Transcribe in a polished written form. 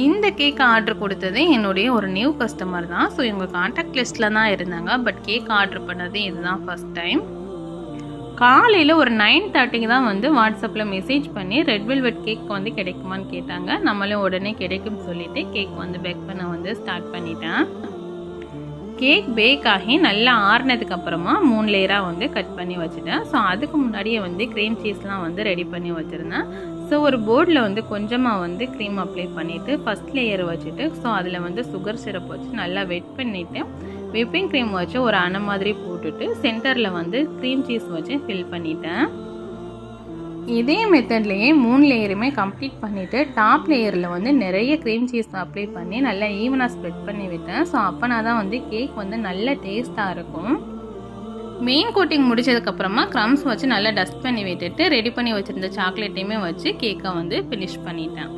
இந்த cake order கொடுத்தது என்னுடைய ஒரு நியூ கஸ்டமர் தான். ஸோ இவங்க கான்டாக்ட் லிஸ்ட்டில் தான் இருந்தாங்க. பட் கேக் ஆர்டர் பண்ணது இதுதான் ஃபஸ்ட் டைம். காலையில் ஒரு 9:30க்கு தான் வந்து வாட்ஸ்அப்பில் மெசேஜ் பண்ணி ரெட் வெல்வெட் கேக் வந்து கிடைக்குமான்னு கேட்டாங்க. நம்மளும் உடனே கிடைக்கும்னு சொல்லிவிட்டு கேக் வந்து பேக் பண்ண வந்து ஸ்டார்ட் பண்ணிட்டேன். கேக் பேக் ஆகி நல்லா ஆறுனதுக்கு அப்புறமா 3 லேயராக வந்து கட் பண்ணி வச்சுட்டேன். ஸோ அதுக்கு முன்னாடியே வந்து க்ரீம் சீஸ்லாம் வந்து ரெடி பண்ணி வச்சுருந்தேன். ஸோ ஒரு போர்டில் வந்து கொஞ்சமாக வந்து க்ரீம் அப்ளை பண்ணிவிட்டு ஃபஸ்ட் லேயர் வச்சுட்டு ஸோ அதில் வந்து சுகர் சிரப் வச்சு நல்லா வெட் பண்ணிவிட்டு விப்பிங் க்ரீம் வச்சு ஒரு அணை மாதிரி போட்டுட்டு சென்டரில் வந்து க்ரீம் சீஸ் வச்சு ஃபில் பண்ணிட்டேன். இதே மெத்தட்லேயே 3 லேயருமே கம்ப்ளீட் பண்ணிவிட்டு டாப் லேயரில் வந்து நிறைய க்ரீம் சீஸ் அப்ளை பண்ணி நல்லா ஈவனாக ஸ்ப்ரெட் பண்ணி விட்டேன். ஸோ அப்போனா தான் வந்து கேக் வந்து நல்ல டேஸ்ட்டாக இருக்கும். மெயின் கோட்டிங் முடிச்சதுக்கப்புறமா க்ரம்ஸ் வச்சு நல்லா டஸ்ட் பண்ணி விட்டுட்டு ரெடி பண்ணி வச்சுருந்த சாக்லேட்டையுமே வச்சு கேக்கை வந்து ஃபினிஷ் பண்ணிட்டேன்.